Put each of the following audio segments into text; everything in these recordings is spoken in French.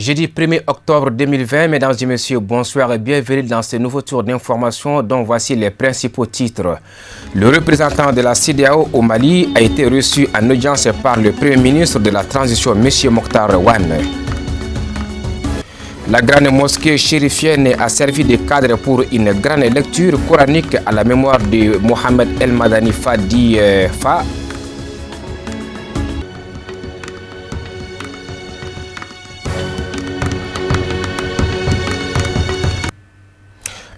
Jeudi 1er octobre 2020, mesdames et messieurs, bonsoir et bienvenue dans ce nouveau tour d'information dont voici les principaux titres. Le représentant de la CEDEAO au Mali a été reçu en audience par le Premier ministre de la Transition, M. Mokhtar Wane. La grande mosquée chérifienne a servi de cadre pour une grande lecture coranique à la mémoire de Mohamed El Madani Fadi Fa.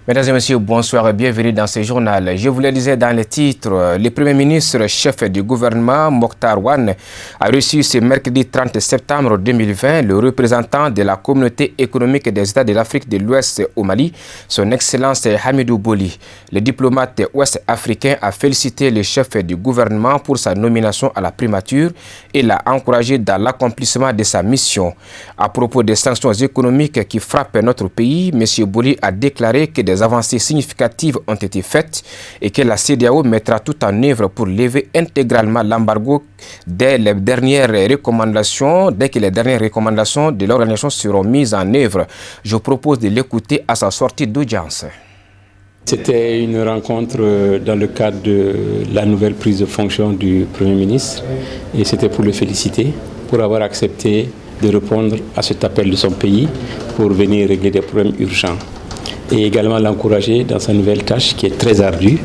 Mesdames et messieurs, bonsoir et bienvenue dans ce journal. Je vous le disais dans le titre, le Premier ministre chef du gouvernement, Mokhtar Wane, a reçu ce mercredi 30 septembre 2020 le représentant de la communauté économique des États de l'Afrique de l'Ouest au Mali, son Excellence Hamidou Boli. Le diplomate ouest-africain a félicité le chef du gouvernement pour sa nomination à la primature et l'a encouragé dans l'accomplissement de sa mission. À propos des sanctions économiques qui frappent notre pays, M. Boli a déclaré que des avancées significatives ont été faites et que la CEDEAO mettra tout en œuvre pour lever intégralement l'embargo dès que les dernières recommandations de l'organisation seront mises en œuvre. Je propose de l'écouter à sa sortie d'audience. C'était une rencontre dans le cadre de la nouvelle prise de fonction du Premier ministre et c'était pour le féliciter pour avoir accepté de répondre à cet appel de son pays pour venir régler des problèmes urgents. Et également l'encourager dans sa nouvelle tâche qui est très ardue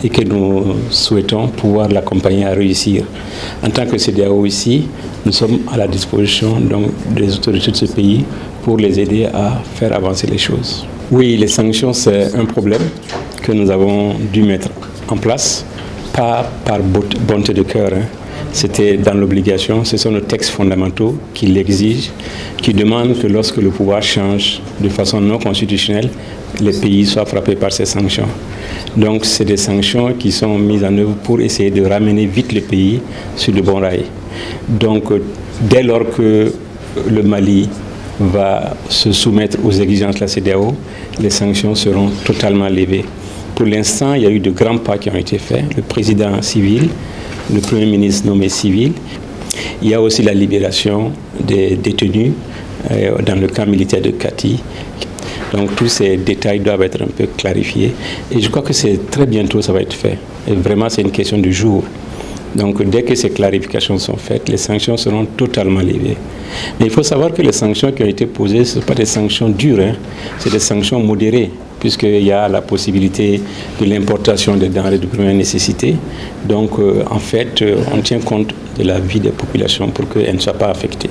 et que nous souhaitons pouvoir l'accompagner à réussir. En tant que CEDEAO ici, nous sommes à la disposition donc, des autorités de ce pays pour les aider à faire avancer les choses. Oui, les sanctions, c'est un problème que nous avons dû mettre en place, pas par bonté de cœur. C'était dans l'obligation, ce sont nos textes fondamentaux qui l'exigent, qui demandent que lorsque le pouvoir change de façon non constitutionnelle, les pays soient frappés par ces sanctions. Donc c'est des sanctions qui sont mises en œuvre pour essayer de ramener vite le pays sur le bon rail. Donc dès lors que le Mali va se soumettre aux exigences de la CEDEAO, les sanctions seront totalement levées. Pour l'instant, il y a eu de grands pas qui ont été faits. Le président civil, le Premier ministre nommé civil. Il y a aussi la libération des détenus dans le camp militaire de Kati. Donc tous ces détails doivent être un peu clarifiés. Et je crois que c'est très bientôt ça va être fait. Et vraiment c'est une question de jour. Donc dès que ces clarifications sont faites, les sanctions seront totalement levées. Mais il faut savoir que les sanctions qui ont été posées, ce ne sont pas des sanctions dures, c'est des sanctions modérées, puisqu'il y a la possibilité de l'importation des denrées de première nécessité. Donc en fait, on tient compte de la vie des populations pour qu'elles ne soient pas affectées.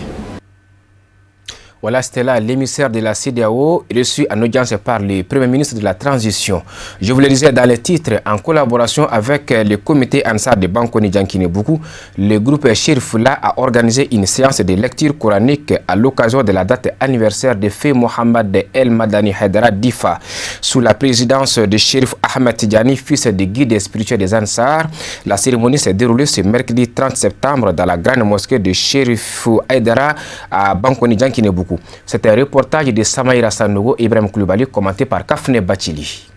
Voilà, c'était là l'émissaire de la CEDEAO reçu en audience par le Premier ministre de la Transition. Je vous le disais dans les titres, en collaboration avec le comité Ansar de Bankoni Diankine-Boukou, le groupe Chérifula a organisé une séance de lecture coranique à l'occasion de la date anniversaire de feu Mohamed El Madani Haidara Difa. Sous la présidence de Chérif Ahmed Tidjani, fils du guide spirituel des Ansar, la cérémonie s'est déroulée ce mercredi 30 septembre dans la grande mosquée de Chérif Haidara à Bankoni Diankine-Boukou. C'est un reportage de Samaïra Sanogo et Ibrahim Koulibaly commenté par Kafne Bachili.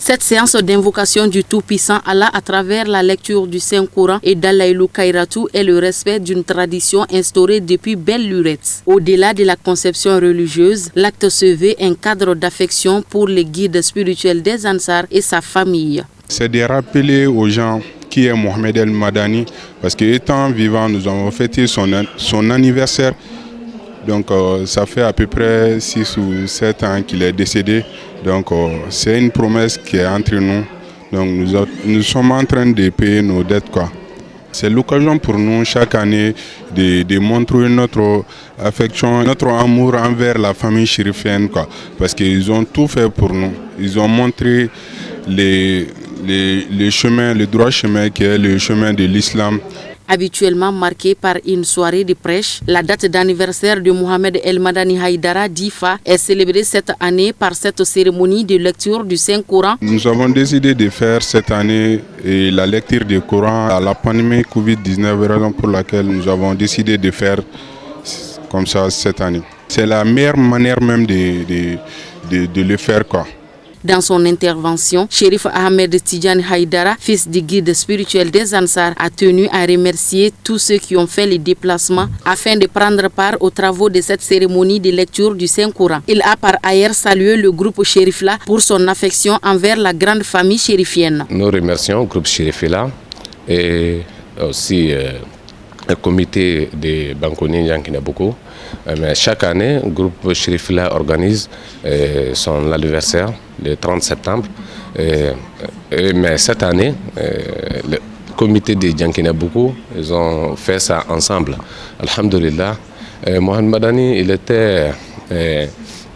Cette séance d'invocation du Tout-Puissant Allah à travers la lecture du Saint-Coran et d'Alaïlou Kairatou est le respect d'une tradition instaurée depuis belle lurette. Au-delà de la conception religieuse, l'acte se veut un cadre d'affection pour le guide spirituel des Ansar et sa famille. C'est de rappeler aux gens qui est Mohamed El Madani, parce qu'étant vivant, nous avons fêté son anniversaire. Donc ça fait à peu près 6 ou 7 ans qu'il est décédé. Donc c'est une promesse qui est entre nous. Donc nous sommes en train de payer nos dettes, quoi. C'est l'occasion pour nous chaque année de montrer notre affection, notre amour envers la famille chérifienne, quoi. Parce qu'ils ont tout fait pour nous. Ils ont montré le droit chemin qui est le chemin de l'islam. Habituellement marquée par une soirée de prêche, la date d'anniversaire de Mohamed El Madani Haidara Difa est célébrée cette année par cette cérémonie de lecture du Saint-Coran. Nous avons décidé de faire cette année la lecture du Coran à la pandémie Covid-19, raison pour laquelle nous avons décidé de faire comme ça cette année. C'est la meilleure manière même de le faire, quoi. Dans son intervention, Chérif Ahmed Tidjane Haïdara, fils du guide spirituel des Ansar, a tenu à remercier tous ceux qui ont fait les déplacements afin de prendre part aux travaux de cette cérémonie de lecture du Saint-Coran. Il a par ailleurs salué le groupe Chérifla pour son affection envers la grande famille chérifienne. Nous remercions le groupe Chérifla et aussi le comité de Bankoni Yankinabuko. Mais chaque année, le groupe Chérifla organise son anniversaire le 30 septembre. Mais cette année, le comité de Yankinabuko, ils ont fait ça ensemble. Alhamdulillah. Mohamed Madani, il était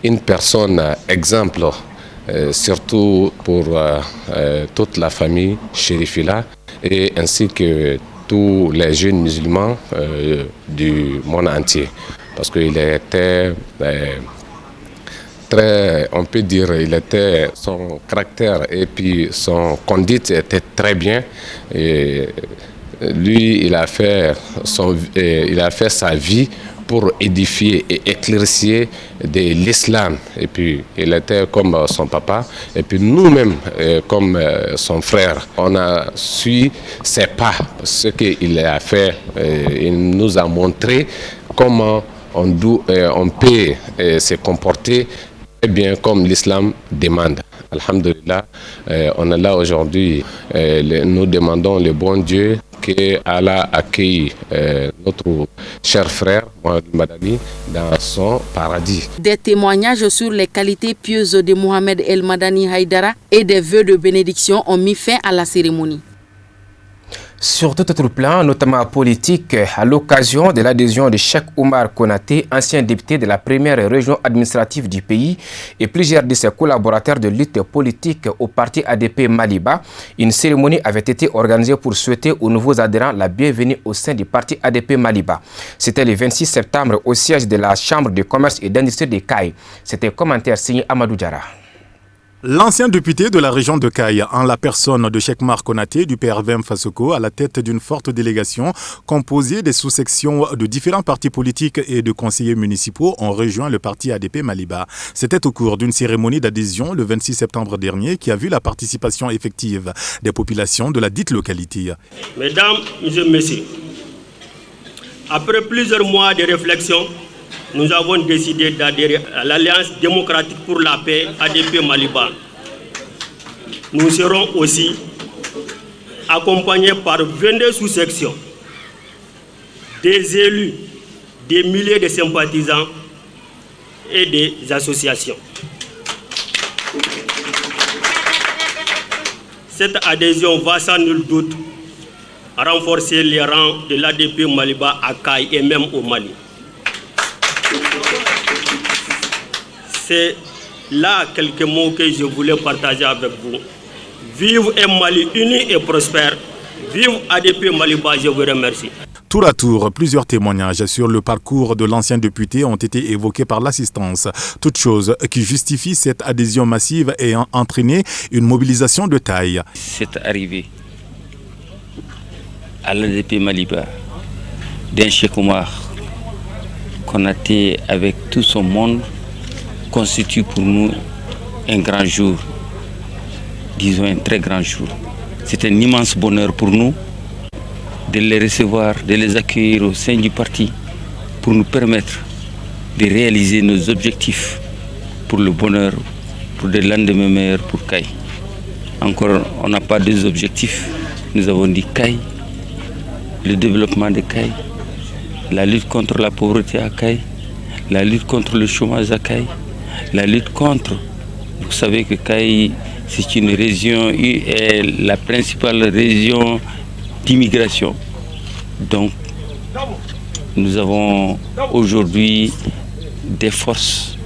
une personne exemple, surtout pour toute la famille chérifila et ainsi que tous les jeunes musulmans du monde entier. Parce qu'il était très, on peut dire, son caractère et puis son conduite était très bien. Et lui, il a fait sa vie pour édifier et éclaircir de l'islam. Et puis, il était comme son papa. Et puis, nous-mêmes, comme son frère, on a suivi ses pas. Ce qu'il a fait, il nous a montré comment on peut se comporter bien comme l'islam demande. Alhamdulillah, on est là aujourd'hui. Nous demandons le bon Dieu que Allah accueille notre cher frère Mohamed Madani dans son paradis. Des témoignages sur les qualités pieuses de Mohamed El Madani Haïdara et des vœux de bénédiction ont mis fin à la cérémonie. Sur tout autre plan, notamment politique, à l'occasion de l'adhésion de Cheikh Oumar Konaté, ancien député de la première région administrative du pays, et plusieurs de ses collaborateurs de lutte politique au parti ADP Maliba, une cérémonie avait été organisée pour souhaiter aux nouveaux adhérents la bienvenue au sein du parti ADP Maliba. C'était le 26 septembre au siège de la Chambre de commerce et d'industrie de Kaï. C'était un commentaire signé Amadou Diarra. L'ancien député de la région de Kaï, en la personne de Cheikh Oumar Konaté du PRVM Fasoko, à la tête d'une forte délégation composée des sous-sections de différents partis politiques et de conseillers municipaux, ont rejoint le parti ADP Maliba. C'était au cours d'une cérémonie d'adhésion le 26 septembre dernier qui a vu la participation effective des populations de la dite localité. Mesdames, Messieurs, après plusieurs mois de réflexion, nous avons décidé d'adhérer à l'Alliance démocratique pour la paix ADP Maliba. Nous serons aussi accompagnés par 22 sous-sections, des élus, des milliers de sympathisants et des associations. Cette adhésion va sans nul doute renforcer les rangs de l'ADP Maliba à Kaï et même au Mali. C'est là quelques mots que je voulais partager avec vous. Vive un Mali uni et prospère. Vive ADP Maliba, je vous remercie. Tour à tour, plusieurs témoignages sur le parcours de l'ancien député ont été évoqués par l'assistance. Toute chose qui justifie cette adhésion massive ayant entraîné une mobilisation de taille. Cette arrivée à l'ADP Maliba d'un Cheikh Oumar Konaté avec tout son monde constitue pour nous un grand jour, disons un très grand jour. C'est un immense bonheur pour nous de les recevoir, de les accueillir au sein du parti pour nous permettre de réaliser nos objectifs pour le bonheur, pour des lendemains meilleurs pour Kaï. Encore, on n'a pas deux objectifs. Nous avons dit Kaï, le développement de Kaï, la lutte contre la pauvreté à Kaï, la lutte contre le chômage à Kaï, la lutte contre, vous savez que Kaï, c'est une région, est la principale région d'immigration. Donc, nous avons aujourd'hui des forces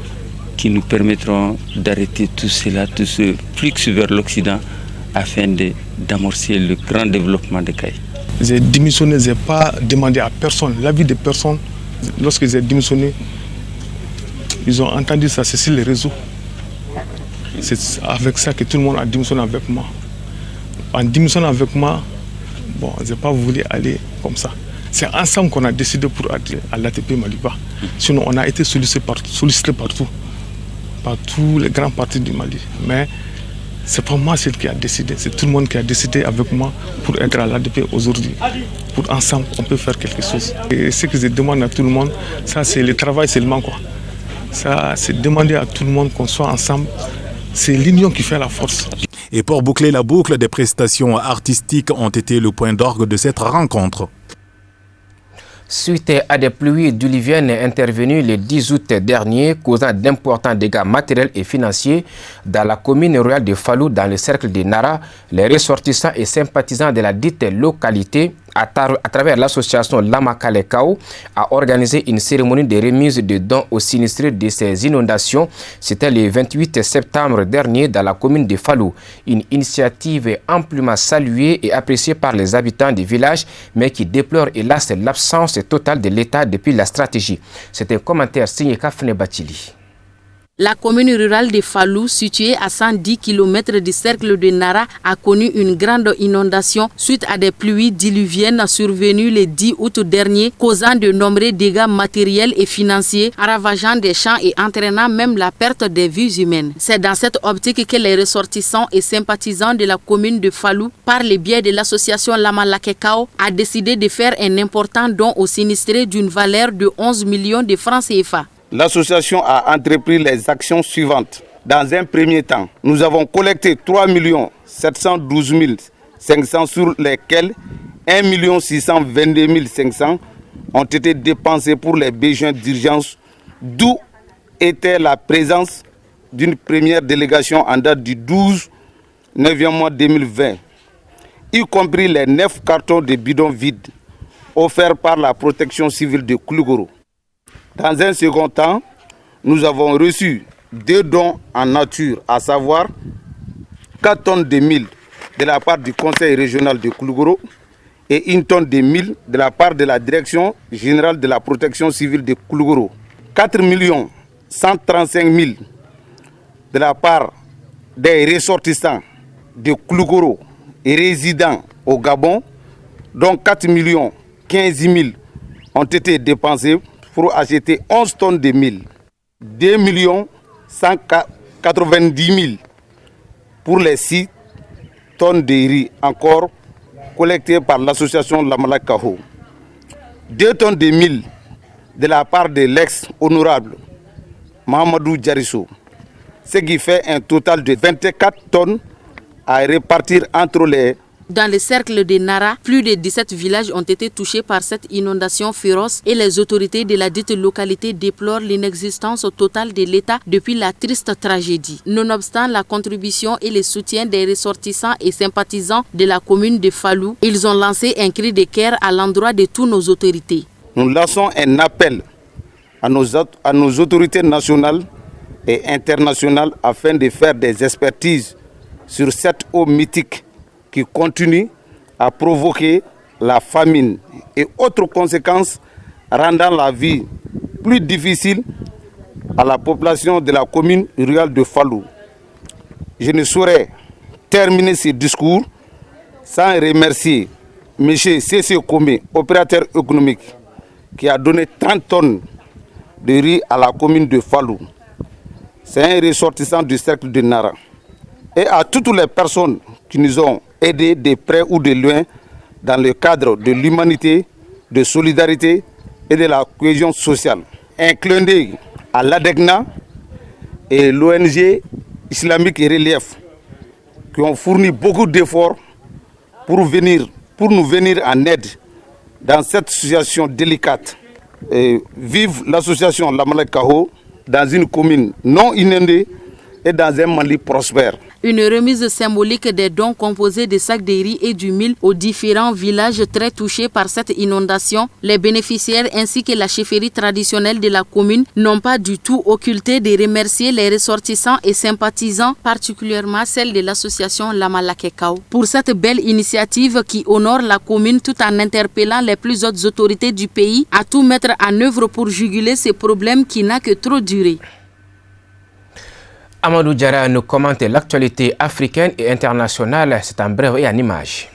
qui nous permettront d'arrêter tout cela, tout ce flux vers l'Occident, afin d'amorcer le grand développement de Kaï. J'ai démissionné, je n'ai pas demandé à personne, l'avis de personne. Lorsque j'ai démissionné, ils ont entendu ça, c'est sur les réseaux. C'est avec ça que tout le monde a démissionné avec moi. En démissionnant avec moi, bon, je n'ai pas voulu aller comme ça. C'est ensemble qu'on a décidé pour aller à l'ADP Maliba. Sinon, on a été sollicité partout, par tous les grands partis du Mali. Mais c'est pas moi seul qui a décidé, c'est tout le monde qui a décidé avec moi pour être à l'ADP aujourd'hui. Pour ensemble, on peut faire quelque chose. Et ce que je demande à tout le monde, ça c'est le travail seulement quoi. Ça, c'est demander à tout le monde qu'on soit ensemble. C'est l'union qui fait la force. Et pour boucler la boucle, des prestations artistiques ont été le point d'orgue de cette rencontre. Suite à des pluies diluviennes intervenues le 10 août dernier, causant d'importants dégâts matériels et financiers dans la commune rurale de Fallou, dans le cercle de Nara, les ressortissants et sympathisants de la dite localité, à travers l'association Lamakalekao, a organisé une cérémonie de remise de dons aux sinistrés de ces inondations. C'était le 28 septembre dernier dans la commune de Fallou. Une initiative amplement saluée et appréciée par les habitants du village, mais qui déplore hélas l'absence totale de l'État depuis la stratégie. C'est un commentaire signé Kafne Batili. La commune rurale de Fallou, située à 110 km du cercle de Nara, a connu une grande inondation suite à des pluies diluviennes survenues le 10 août dernier, causant de nombreux dégâts matériels et financiers, ravageant des champs et entraînant même la perte des vies humaines. C'est dans cette optique que les ressortissants et sympathisants de la commune de Fallou, par le biais de l'association Lamalakekao, a décidé de faire un important don aux sinistrés d'une valeur de 11 millions de francs CFA. L'association a entrepris les actions suivantes. Dans un premier temps, nous avons collecté 3 712 500 sur lesquels 1 622 500 ont été dépensés pour les besoins d'urgence, d'où était la présence d'une première délégation en date du 12 9e mois 2020, y compris les 9 cartons de bidons vides offerts par la protection civile de Koulougoro. Dans un second temps, nous avons reçu 2 dons en nature, à savoir 4 tonnes de mil de la part du Conseil régional de Koulougoro et 1 tonne de mil de la part de la Direction générale de la protection civile de Koulougoro. 4 135 000 de la part des ressortissants de Koulougoro et résidents au Gabon, dont 4 15 000 ont été dépensés pour acheter 11 tonnes de mil, 2 190 000 pour les 6 tonnes de riz encore collectées par l'association Lamalakao, 2 tonnes de mil de la part de l'ex-honorable Mahamadou Djarisso, ce qui fait un total de 24 tonnes à répartir entre les... Dans le cercle de Nara, plus de 17 villages ont été touchés par cette inondation féroce et les autorités de la dite localité déplorent l'inexistence totale de l'État depuis la triste tragédie. Nonobstant la contribution et le soutien des ressortissants et sympathisants de la commune de Fallou, ils ont lancé un cri de cœur à l'endroit de toutes nos autorités. Nous lançons un appel à nos autorités nationales et internationales afin de faire des expertises sur cette eau mythique qui continue à provoquer la famine et autres conséquences rendant la vie plus difficile à la population de la commune rurale de Fallou. Je ne saurais terminer ce discours sans remercier M. C.C. Komé, opérateur économique, qui a donné 30 tonnes de riz à la commune de Fallou. C'est un ressortissant du cercle de Nara. Et à toutes les personnes qui nous ont aidés de près ou de loin dans le cadre de l'humanité, de solidarité et de la cohésion sociale. Un clin d'œil à l'ADECNA et l'ONG Islamique et Relief qui ont fourni beaucoup d'efforts pour nous venir en aide dans cette situation délicate. Et vive l'association Lamalakao dans une commune non inondée et dans un Mali prospère. Une remise symbolique des dons composés de sacs de riz et du mil aux différents villages très touchés par cette inondation. Les bénéficiaires ainsi que la chefferie traditionnelle de la commune n'ont pas du tout occulté de remercier les ressortissants et sympathisants, particulièrement celle de l'association Lamalakekao, pour cette belle initiative qui honore la commune tout en interpellant les plus hautes autorités du pays à tout mettre en œuvre pour juguler ces problèmes qui n'a que trop duré. Amadou Diarra nous commente l'actualité africaine et internationale. C'est en bref et en images.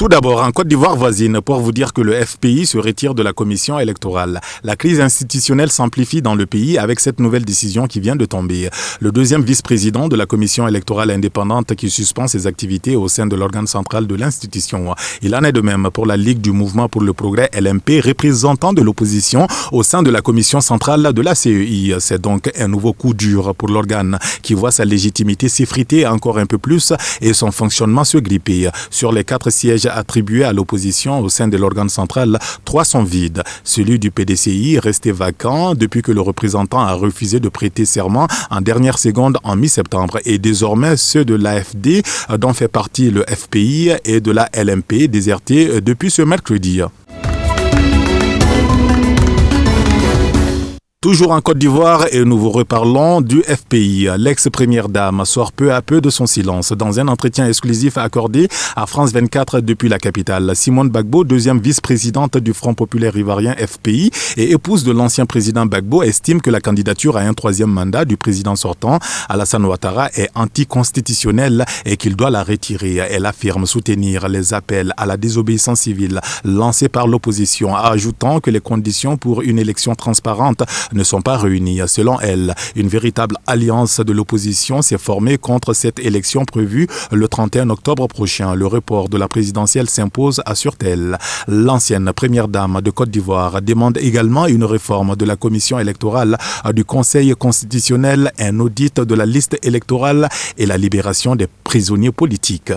Tout d'abord, en Côte d'Ivoire voisine, pour vous dire que le FPI se retire de la commission électorale. La crise institutionnelle s'amplifie dans le pays avec cette nouvelle décision qui vient de tomber. Le deuxième vice-président de la commission électorale indépendante qui suspend ses activités au sein de l'organe central de l'institution. Il en est de même pour la Ligue du Mouvement pour le Progrès LMP, représentant de l'opposition au sein de la commission centrale de la CEI. C'est donc un nouveau coup dur pour l'organe qui voit sa légitimité s'effriter encore un peu plus et son fonctionnement se gripper. Sur les 4 sièges attribués à l'opposition au sein de l'organe central, 3 sont vides. Celui du PDCI est resté vacant depuis que le représentant a refusé de prêter serment en dernière seconde en mi-septembre. Et désormais, ceux de l'AFD, dont fait partie le FPI, et de la LMP, désertés depuis ce mercredi. Toujours en Côte d'Ivoire et nous vous reparlons du FPI. L'ex-première dame sort peu à peu de son silence dans un entretien exclusif accordé à France 24 depuis la capitale. Simone Gbagbo, deuxième vice-présidente du Front populaire ivoirien FPI et épouse de l'ancien président Gbagbo, estime que la candidature à un 3e mandat du président sortant, Alassane Ouattara, est anticonstitutionnelle et qu'il doit la retirer. Elle affirme soutenir les appels à la désobéissance civile lancés par l'opposition, ajoutant que les conditions pour une élection transparente ne sont pas réunies. Selon elle, une véritable alliance de l'opposition s'est formée contre cette élection prévue le 31 octobre prochain. Le report de la présidentielle s'impose, assure-t-elle. L'ancienne première dame de Côte d'Ivoire demande également une réforme de la commission électorale, du Conseil constitutionnel, un audit de la liste électorale et la libération des prisonniers politiques.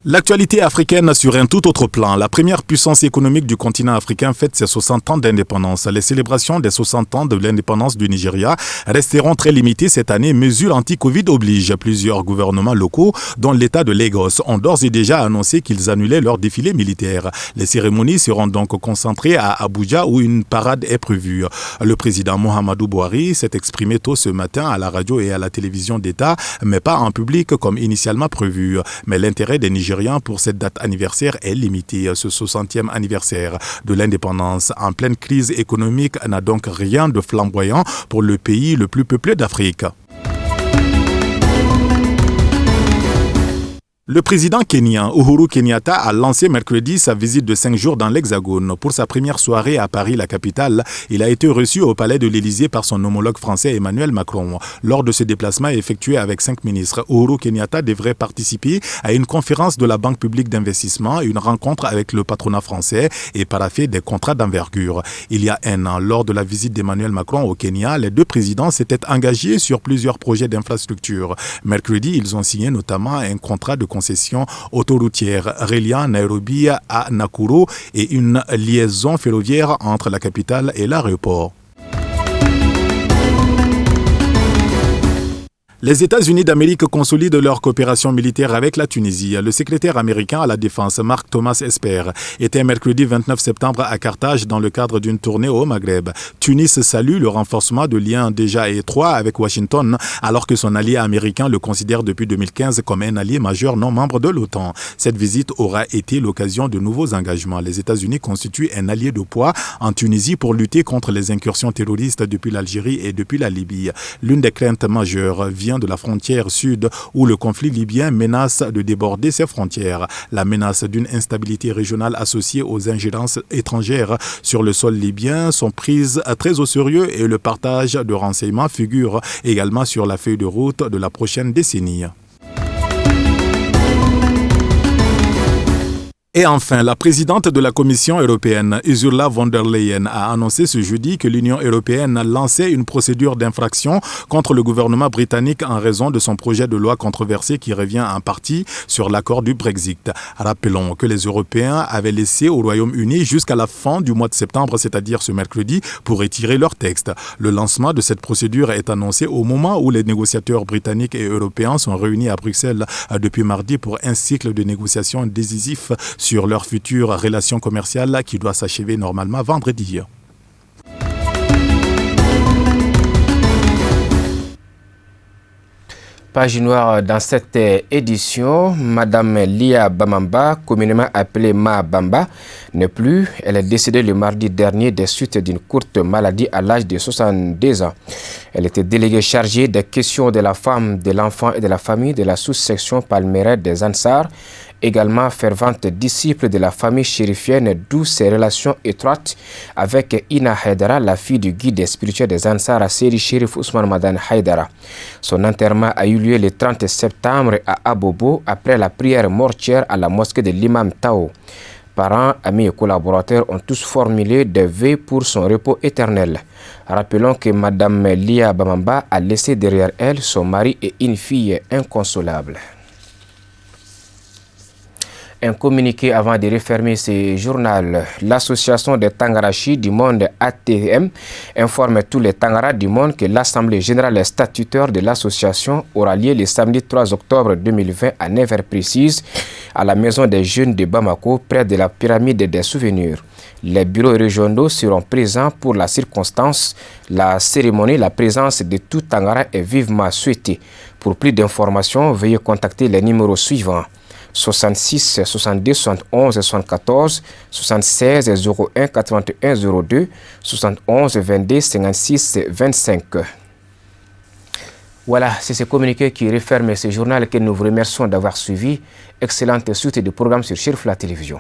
L'actualité africaine sur un tout autre plan. La première puissance économique du continent africain fête ses 60 ans d'indépendance. Les célébrations des 60 ans de l'indépendance du Nigeria resteront très limitées cette année. Mesures anti-Covid obligent. Plusieurs gouvernements locaux, dont l'État de Lagos, ont d'ores et déjà annoncé qu'ils annulaient leur défilé militaire. Les cérémonies seront donc concentrées à Abuja où une parade est prévue. Le président Muhammadu Buhari s'est exprimé tôt ce matin à la radio et à la télévision d'État, mais pas en public comme initialement prévu. Mais l'intérêt des Nigériens pour cette date anniversaire est limité. Ce 60e anniversaire de l'indépendance en pleine crise économique n'a donc rien de flamboyant pour le pays le plus peuplé d'Afrique. Le président kenyan Uhuru Kenyatta a lancé mercredi sa visite de 5 jours dans l'Hexagone. Pour sa première soirée à Paris, la capitale, il a été reçu au palais de l'Élysée par son homologue français Emmanuel Macron. Lors de ce déplacement effectué avec 5 ministres, Uhuru Kenyatta devrait participer à une conférence de la Banque publique d'investissement, une rencontre avec le patronat français et paraffer des contrats d'envergure. Il y a un an, lors de la visite d'Emmanuel Macron au Kenya, les deux présidents s'étaient engagés sur plusieurs projets d'infrastructure. Mercredi, ils ont signé notamment un contrat de concession autoroutière reliant Nairobi à Nakuru et une liaison ferroviaire entre la capitale et l'aéroport. Les États-Unis d'Amérique consolident leur coopération militaire avec la Tunisie. Le secrétaire américain à la Défense, Mark Thomas Esper, était mercredi 29 septembre à Carthage dans le cadre d'une tournée au Maghreb. Tunis salue le renforcement de liens déjà étroits avec Washington, alors que son allié américain le considère depuis 2015 comme un allié majeur non membre de l'OTAN. Cette visite aura été l'occasion de nouveaux engagements. Les États-Unis constituent un allié de poids en Tunisie pour lutter contre les incursions terroristes depuis l'Algérie et depuis la Libye. L'une des craintes majeures vient de la frontière sud où le conflit libyen menace de déborder ses frontières. La menace d'une instabilité régionale associée aux ingérences étrangères sur le sol libyen sont prises très au sérieux et le partage de renseignements figure également sur la feuille de route de la prochaine décennie. Et enfin, la présidente de la Commission européenne, Ursula von der Leyen, a annoncé ce jeudi que l'Union européenne a lancé une procédure d'infraction contre le gouvernement britannique en raison de son projet de loi controversé qui revient en partie sur l'accord du Brexit. Rappelons que les Européens avaient laissé au Royaume-Uni jusqu'à la fin du mois de septembre, c'est-à-dire ce mercredi, pour retirer leur texte. Le lancement de cette procédure est annoncé au moment où les négociateurs britanniques et européens sont réunis à Bruxelles depuis mardi pour un cycle de négociations décisif sur leur future relation commerciale qui doit s'achever normalement vendredi. Page noire dans cette édition, Madame Lia Bamamba, communément appelée Ma Bamba, n'est plus. Elle est décédée le mardi dernier des suites d'une courte maladie à l'âge de 62 ans. Elle était déléguée chargée des questions de la femme, de l'enfant et de la famille de la sous-section palméraire des Ansar, également fervente disciple de la famille chérifienne, d'où ses relations étroites avec Ina Haidara, la fille du guide spirituel des Ansar à Seri Chérif Ousmane Madan Haidara. Son enterrement a eu lieu le 30 septembre à Abobo après la prière mortuaire à la mosquée de l'imam Tao. Parents, amis et collaborateurs ont tous formulé des vœux pour son repos éternel. Rappelons que Madame Lia Bamamba a laissé derrière elle son mari et une fille inconsolables. Un communiqué avant de refermer ce journal. L'association des Tangarachi du monde ATM informe tous les Tangara du monde que l'Assemblée générale statutaire de l'association aura lieu le samedi 3 octobre 2020 à 9h précise à la Maison des Jeunes de Bamako, près de la pyramide des souvenirs. Les bureaux régionaux seront présents pour la circonstance. La cérémonie, la présence de tout Tangara est vivement souhaitée. Pour plus d'informations, veuillez contacter les numéros suivants. 66 62 71 74 76 01 81 02 71 22 56 25. Voilà, c'est ce communiqué qui referme ce journal que nous vous remercions d'avoir suivi. Excellente suite de programmes sur Chérif la télévision.